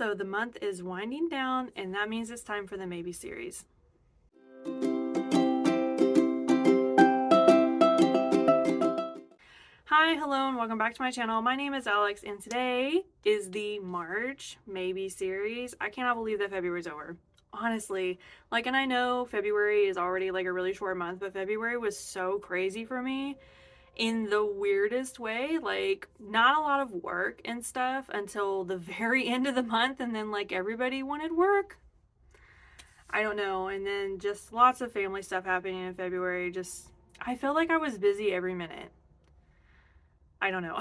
So the month is winding down, and that means it's time for the Maybe series. Hi, hello, and welcome back to my channel. My name is Alex, and today is the March Maybe series. I cannot believe that February's over. Honestly, and I know February is already a really short month, but February was so crazy for me in the weirdest way. Not a lot of work and stuff until the very end of the month, and then everybody wanted work. I don't know. And then just lots of family stuff happening in February. I felt like I was busy every minute. I don't know.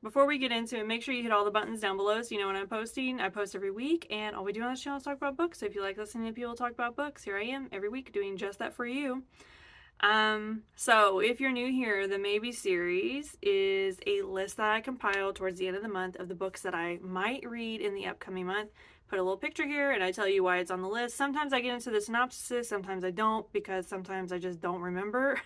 Before we get into it, make sure you hit all the buttons down below so you know when I'm posting. I post every week, and all we do on this channel is talk about books. So if you like listening to people talk about books, here I am every week doing just that for you. So if you're new here, the Maybe series is a list that I compile towards the end of the month of the books that I might read in the upcoming month. Put a little picture here, and I tell you why it's on the list. Sometimes I get into the synopsis, sometimes I don't, because sometimes I just don't remember.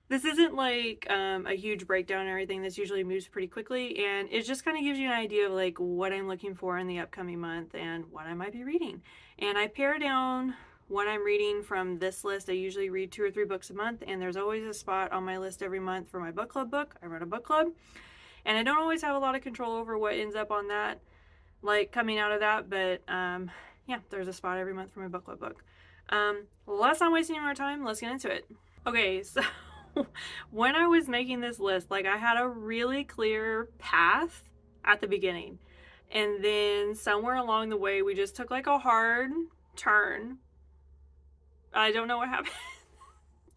This isn't a huge breakdown or everything. This usually moves pretty quickly, and it just kind of gives you an idea of what I'm looking for in the upcoming month and what I might be reading. And I pare down what I'm reading from this list. I usually read 2 or 3 books a month, and there's always a spot on my list every month for my book club book. I run a book club, and I don't always have a lot of control over what ends up on that, coming out of that, but yeah, there's a spot every month for my book club book. Let's not waste any more time. Let's get into it. Okay, so when I was making this list, I had a really clear path at the beginning, and then somewhere along the way we just took a hard turn. I don't know what happened.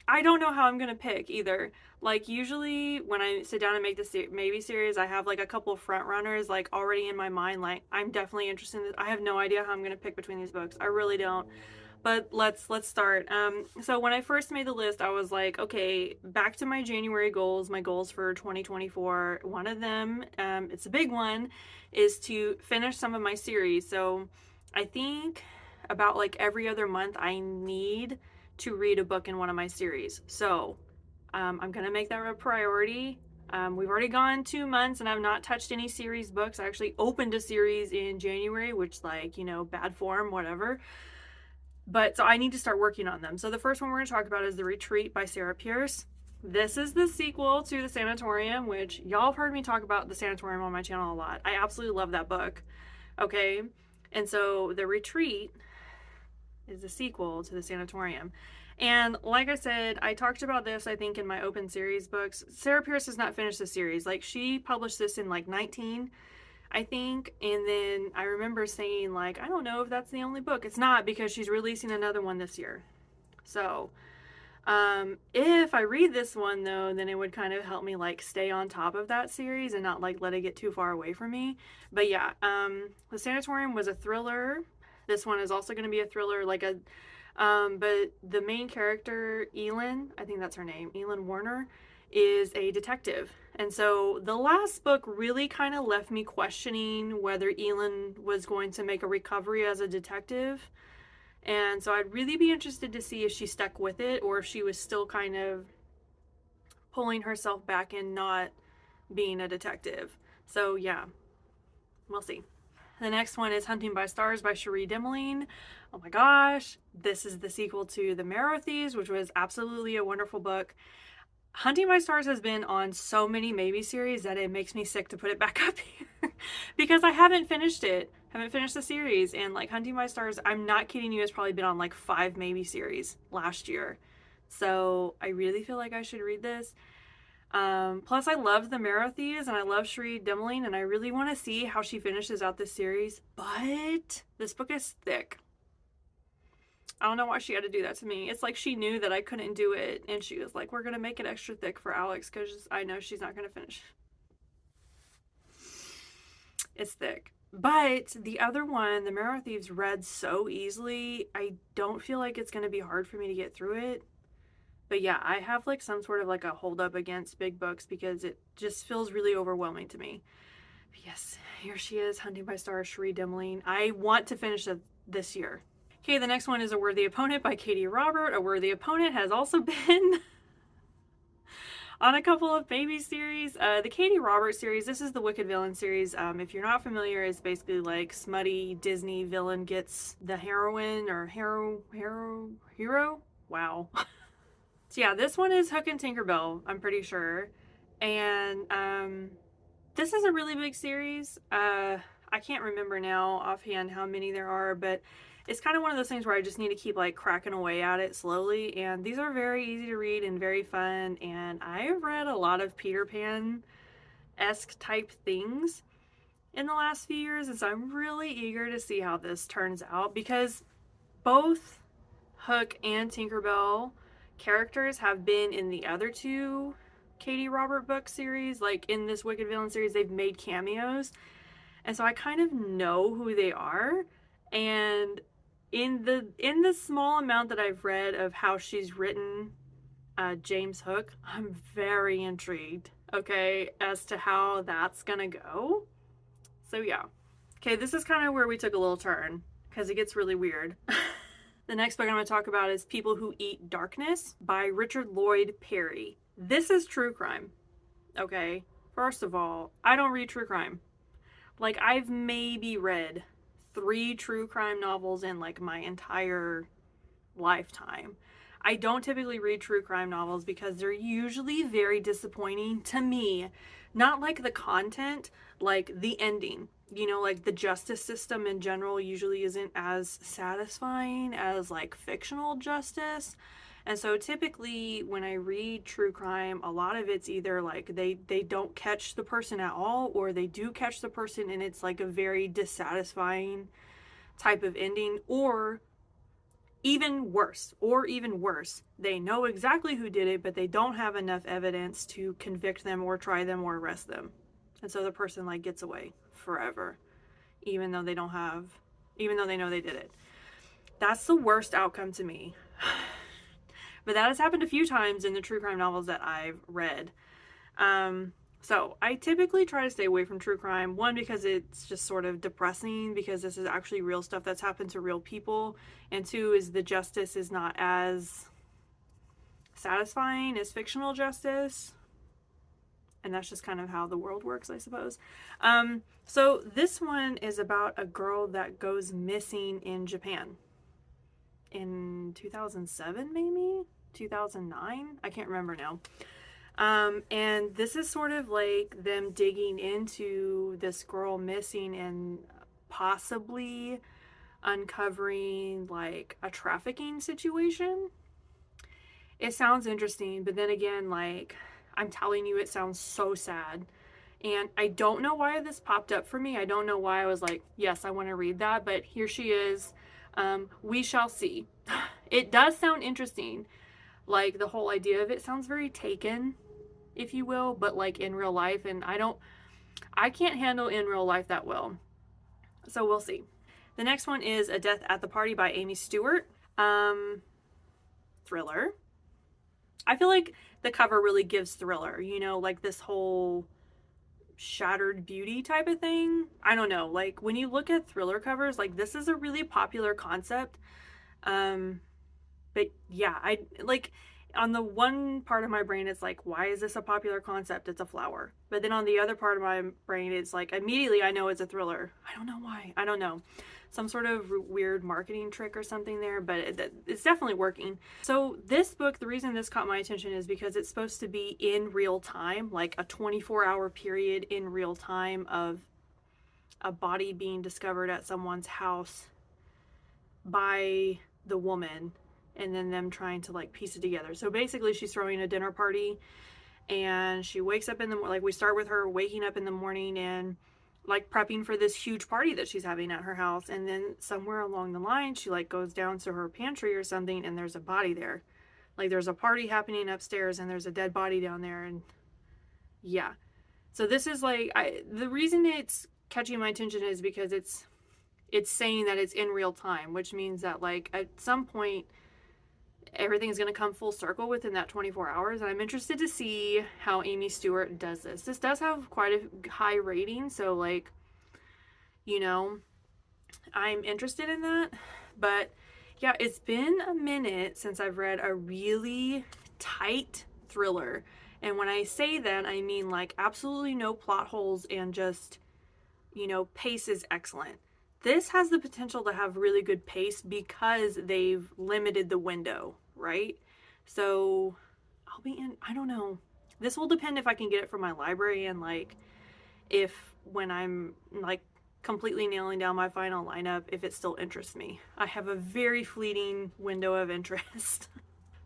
I don't know how I'm gonna pick either. Usually when I sit down and make this Maybe series, I have a couple of front runners already in my mind. I'm definitely interested in this. I have no idea how I'm gonna pick between these books. I really don't. But let's start. So when I first made the list, I was okay, back to my January goals, my goals for 2024. One of them, it's a big one, is to finish some of my series. So I think about every other month I need to read a book in one of my series. So I'm gonna make that a priority. We've already gone 2 months and I've not touched any series books. I actually opened a series in January, which bad form, whatever. But so I need to start working on them. So the first one we're going to talk about is The Retreat by Pearse. This is the sequel to The Sanatorium, which y'all have heard me talk about The Sanatorium on my channel a lot. I absolutely love that book. Okay. And so The Retreat is the sequel to The Sanatorium. And like I said, I talked about this, I think, in my open series books. Pearse has not finished the series. She published this in 19, I think, and then I remember saying I don't know if that's the only book. It's not, because she's releasing another one this year. So if I read this one though, then it would kind of help me stay on top of that series and not let it get too far away from me. But yeah, The Sanatorium was a thriller. This one is also going to be a thriller, but the main character, Elin, I think that's her name, Elin Warner, is a detective. And so the last book really kind of left me questioning whether Elin was going to make a recovery as a detective. And so I'd really be interested to see if she stuck with it or if she was still kind of pulling herself back and not being a detective. So yeah, we'll see. The next one is Hunting by Stars by Cherie Dimaline. Oh my gosh, this is the sequel to The Marrow Thieves, which was absolutely a wonderful book. Hunting by Stars has been on so many Maybe series that it makes me sick to put it back up here because I haven't finished it. Haven't finished the series, and Hunting by Stars, I'm not kidding you, has probably been on 5 Maybe series last year. So I really feel like I should read this. Plus I love The Marrow Thieves and I love Cherie Dimaline, and I really want to see how she finishes out this series, but this book is thick. I don't know why she had to do that to me. It's she knew that I couldn't do it, and she was we're gonna make it extra thick for Alex because I know she's not gonna finish. It's thick. But the other one, The Marrow Thieves, read so easily. I don't feel like it's gonna be hard for me to get through it. But yeah, I have some sort of a hold up against big books because it just feels really overwhelming to me. But yes, here she is, Hunting by Stars, Cherie Dimaline. I want to finish it this year. Okay, the next one is A Worthy Opponent by Katee Robert. A Worthy Opponent has also been on a couple of baby series. The Katee Roberts series, this is the Wicked Villain series. If you're not familiar, it's basically like smutty Disney villain gets the heroine or hero. Wow. So yeah, this one is Hook and Tinkerbell, I'm pretty sure. And this is a really big series. I can't remember now offhand how many there are, but it's kind of one of those things where I just need to keep like cracking away at it slowly. And these are very easy to read and very fun. And I've read a lot of Peter Pan-esque type things in the last few years. And so I'm really eager to see how this turns out, because both Hook and Tinkerbell characters have been in the other two Katee Robert book series. Like in this Wicked Villain series, they've made cameos. And so I kind of know who they are. And in the small amount that I've read of how she's written James Hook, I'm very intrigued, okay, as to how that's gonna go. So yeah. Okay, this is kind of where we took a little turn, because it gets really weird. The next book I'm going to talk about is People Who Eat Darkness by Richard Lloyd Parry. This is true crime, okay? First of all, I don't read true crime. Like, I've maybe read 3 true crime novels in like my entire lifetime. I don't typically read true crime novels because they're usually very disappointing to me. Not like the content, like the ending. You know, like the justice system in general usually isn't as satisfying as like fictional justice. And so typically when I read true crime, a lot of it's either like they don't catch the person at all, or they do catch the person and it's like a very dissatisfying type of ending, or even worse, they know exactly who did it, but they don't have enough evidence to convict them or try them or arrest them. And so the person like gets away forever, even though they know they did it. That's the worst outcome to me. But that has happened a few times in the true crime novels that I've read. So I typically try to stay away from true crime. One, because it's just sort of depressing, because this is actually real stuff that's happened to real people. And 2 is the justice is not as satisfying as fictional justice. And that's just kind of how the world works, I suppose. So this one is about a girl that goes missing in Japan in 2007, maybe 2009. I can't remember now. And this is sort of like them digging into this girl missing and possibly uncovering like a trafficking situation. It sounds interesting, but then again, like, I'm telling you, it sounds so sad. And I don't know why this popped up for me. I don't know why I was like, yes, I want to read that, but here she is. We shall see. It does sound interesting. Like, the whole idea of it sounds very Taken, if you will, but like in real life, and I can't handle in real life that well. So we'll see. The next one is A Death at the Party by Amy Stuart. Thriller. I feel like the cover really gives thriller, you know, like this whole shattered beauty type of thing. I don't know, like when you look at thriller covers, like this is a really popular concept. But yeah, I like, on the one part of my brain it's like, why is this a popular concept? It's a flower. But then on the other part of my brain it's like, immediately I know it's a thriller. I don't know why. I don't know. Some sort of weird marketing trick or something there, but it's definitely working. So this book, the reason this caught my attention is because it's supposed to be in real time, like a 24-hour period in real time of a body being discovered at someone's house by the woman, and then them trying to like piece it together. So basically she's throwing a dinner party, and she wakes up in the, like, we start with her waking up in the morning and like prepping for this huge party that she's having at her house, and then somewhere along the line she like goes down to her pantry or something and there's a body there. Like there's a party happening upstairs and there's a dead body down there. And yeah, so this is like, the reason it's catching my attention is because it's saying that it's in real time, which means that like at some point everything's going to come full circle within that 24 hours. And I'm interested to see how Amy Stuart does this. This does have quite a high rating, so like, you know, I'm interested in that. But yeah, it's been a minute since I've read a really tight thriller. And when I say that, I mean like absolutely no plot holes and just, pace is excellent. This has the potential to have really good pace because they've limited the window, right? So I'll be in, I don't know. This will depend if I can get it from my library and like if when I'm like completely nailing down my final lineup, if it still interests me. I have a very fleeting window of interest.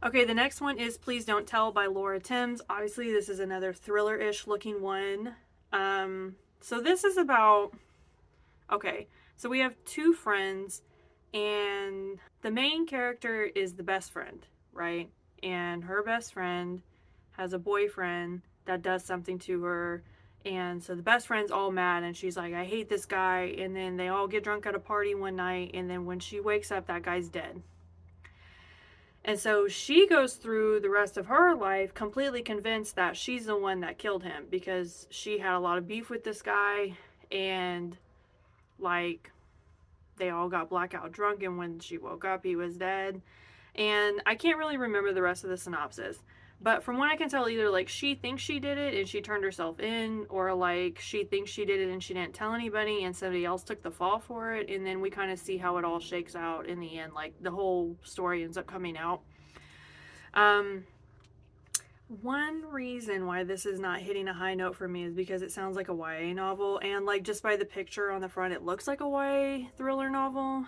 Okay, the next one is Please Don't Tell by Laura Timms. Obviously, this is another thriller-ish looking one. So this is about, okay, so we have two friends, and the main character is the best friend, right? And her best friend has a boyfriend that does something to her, and so the best friend's all mad, and she's like, I hate this guy, and then they all get drunk at a party one night, and then when she wakes up, that guy's dead. And so she goes through the rest of her life completely convinced that she's the one that killed him because she had a lot of beef with this guy, and like they all got blackout drunk, and when she woke up he was dead. And I can't really remember the rest of the synopsis, but from what I can tell, either like she thinks she did it and she turned herself in, or like she thinks she did it and she didn't tell anybody and somebody else took the fall for it, and then we kind of see how it all shakes out in the end. Like the whole story ends up coming out. One reason why this is not hitting a high note for me is because it sounds like a YA novel, and like just by the picture on the front it looks like a YA thriller novel.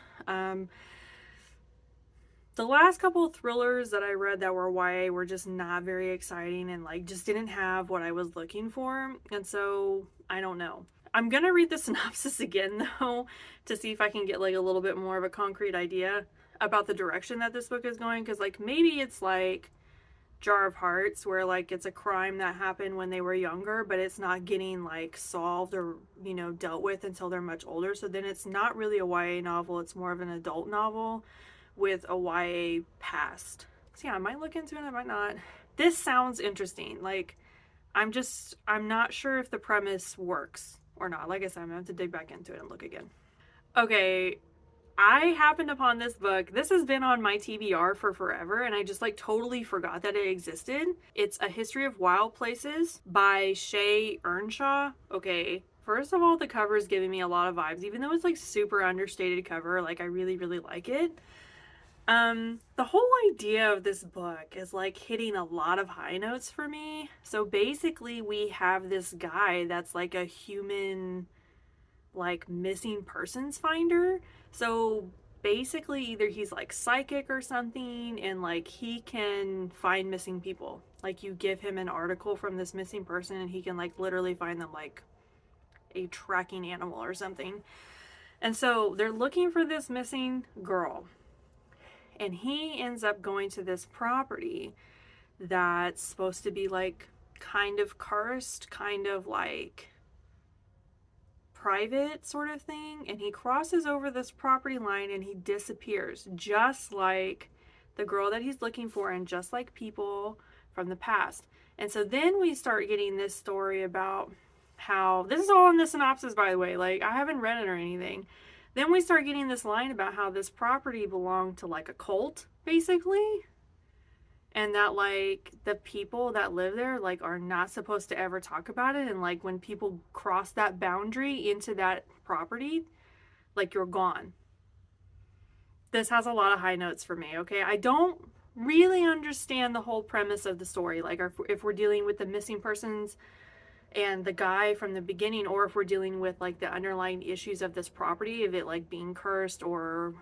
The last couple of thrillers that I read that were YA were just not very exciting and like just didn't have what I was looking for, and so I don't know. I'm gonna read the synopsis again though to see if I can get like a little bit more of a concrete idea about the direction that this book is going, because like maybe it's like Jar of Hearts where like it's a crime that happened when they were younger but it's not getting like solved or dealt with until they're much older, so then it's not really a YA novel, it's more of an adult novel with a YA past. So yeah, I might look into it, I might not. This sounds interesting. Like I'm not sure if the premise works or not. Like I said, I'm gonna have to dig back into it and look again. Okay, I happened upon this book. This has been on my TBR for forever, and I just like totally forgot that it existed. It's A History of Wild Places by Shea Ernshaw. Okay, first of all, the cover is giving me a lot of vibes, even though it's like super understated cover. Like I really, really like it. The whole idea of this book is like hitting a lot of high notes for me. So basically we have this guy that's like a human, like missing persons finder. So basically either he's like psychic or something, and like he can find missing people. Like you give him an article from this missing person and he can like literally find them like a tracking animal or something. And so they're looking for this missing girl. And he ends up going to this property that's supposed to be like kind of cursed, kind of like private sort of thing. And he crosses over this property line and he disappears, just like the girl that he's looking for and just like people from the past. And so then we start getting this story about how, this is all in the synopsis by the way, like I haven't read it or anything. Then we start getting this line about how this property belonged to like a cult, basically. And that like the people that live there like are not supposed to ever talk about it. And like when people cross that boundary into that property, like you're gone. This has a lot of high notes for me, okay? I don't really understand the whole premise of the story. Like if we're dealing with the missing persons and the guy from the beginning, or if we're dealing with like the underlying issues of this property, of it like being cursed or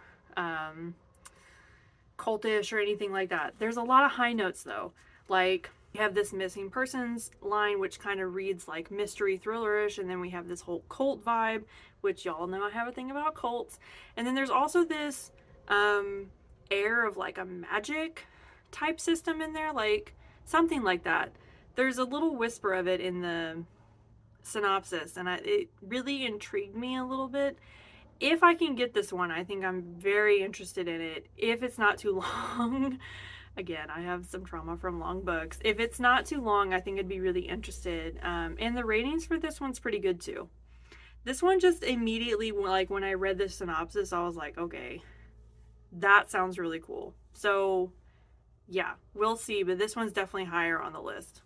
cultish or anything like that. There's a lot of high notes though. Like we have this missing persons line, which kind of reads like mystery thrillerish, and then we have this whole cult vibe, which y'all know I have a thing about cults. And then there's also this air of like a magic type system in there, like something like that. There's a little whisper of it in the synopsis, and it really intrigued me a little bit. If I can get this one, I think I'm very interested in it. If it's not too long, again, I have some trauma from long books. If it's not too long, I think I'd be really interested. And the ratings for this one's pretty good too. This one just immediately, like when I read the synopsis, I was like, okay, that sounds really cool. So yeah, we'll see, but this one's definitely higher on the list.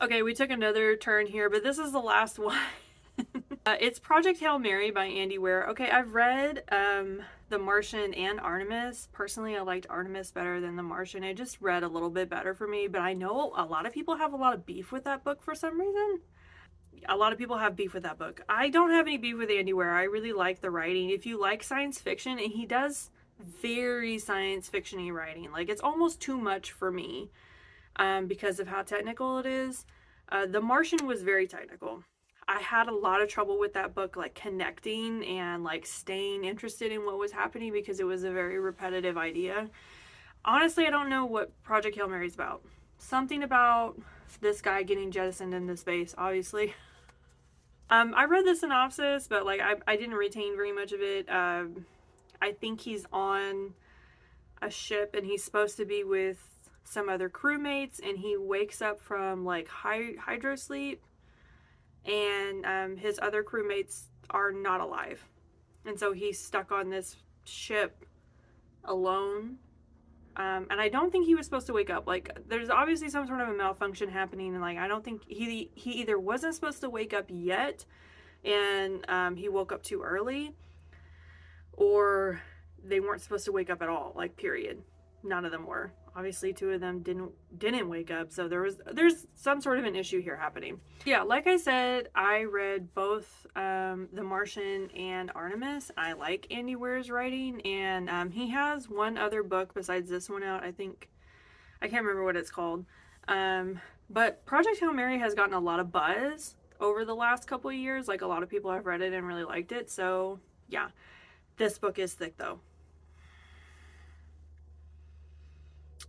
Okay, we took another turn here, but this is the last one. It's Project Hail Mary by Andy Weir. Okay, I've read The Martian and Artemis. Personally, I liked Artemis better than The Martian. It just read a little bit better for me, but I know a lot of people have a lot of beef with that book for some reason. A lot of people have beef with that book. I don't have any beef with Andy Weir. I really like the writing. If you like science fiction, and he does very science fiction-y writing. Like, it's almost too much for me because of how technical it is. The Martian was very technical. I had a lot of trouble with that book, like connecting and like staying interested in what was happening because it was a very repetitive idea. Honestly, I don't know what Project Hail Mary is about. Something about this guy getting jettisoned into space, obviously. I read the synopsis, but like I didn't retain very much of it. I think he's on a ship and he's supposed to be with some other crewmates, and he wakes up from like hydro sleep, and his other crewmates are not alive, and so he's stuck on this ship alone. And I don't think he was supposed to wake up. Like, there's obviously some sort of a malfunction happening, and like I don't think he either wasn't supposed to wake up yet, and he woke up too early, or they weren't supposed to wake up at all. Like, period. None of them were. Obviously, two of them didn't wake up, so there's some sort of an issue here happening. Yeah, like I said, I read both The Martian and Artemis. I like Andy Weir's writing, and he has one other book besides this one out. I think I can't remember what it's called. But Project Hail Mary has gotten a lot of buzz over the last couple of years. Like, a lot of people have read it and really liked it. So yeah, this book is thick though.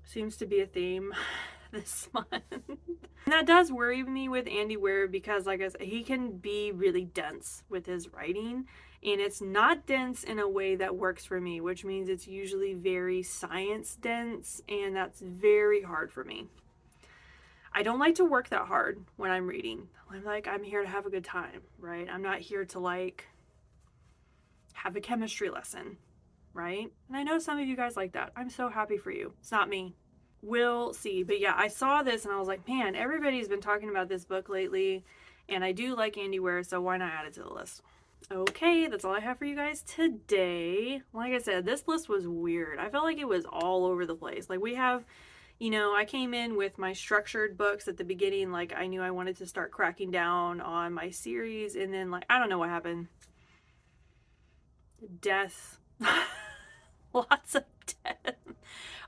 Seems to be a theme this month. And that does worry me with Andy Weir because, like I said, he can be really dense with his writing, and it's not dense in a way that works for me, which means it's usually very science dense, and that's very hard for me. I don't like to work that hard when I'm reading. I'm here to have a good time, right? I'm not here to like have a chemistry lesson, right? And I know some of you guys like that. I'm so happy for you. It's not me. We'll see. But yeah, I saw this and I was like, man, everybody's been talking about this book lately, and I do like Andy Weir, so why not add it to the list? Okay, that's all I have for you guys today. Like I said, this list was weird. I felt like it was all over the place. Like, we have, you know, I came in with my structured books at the beginning. Like, I knew I wanted to start cracking down on my series, and then, like, I don't know what happened. Death. Lots of death.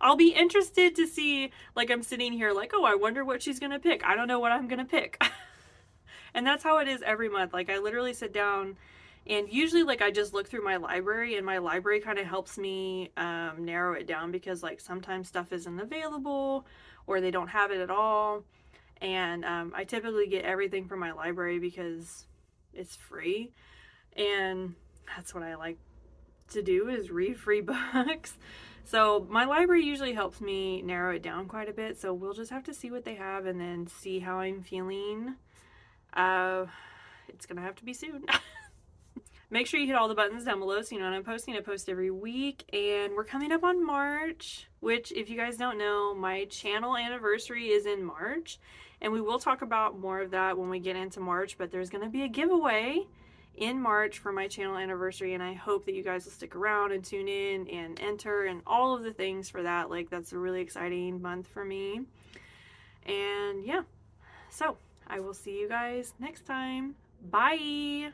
I'll be interested to see, like, I'm sitting here like, oh, I wonder what she's gonna pick. I don't know what I'm gonna pick. And that's how it is every month. Like, I literally sit down, and usually, like, I just look through my library, and my library kind of helps me narrow it down because, like, sometimes stuff isn't available or they don't have it at all. And I typically get everything from my library because it's free, and that's what I like to do, is read free books. So my library usually helps me narrow it down quite a bit, so we'll just have to see what they have and then see how I'm feeling. It's gonna have to be soon. Make sure you hit all the buttons down below so you know when I'm posting. I post every week, and we're coming up on March, which, if you guys don't know, my channel anniversary is in March, and we will talk about more of that when we get into March. But there's gonna be a giveaway in March for my channel anniversary, and I hope that you guys will stick around and tune in and enter and all of the things for that. Like, that's a really exciting month for me. And yeah, so I will see you guys next time. Bye.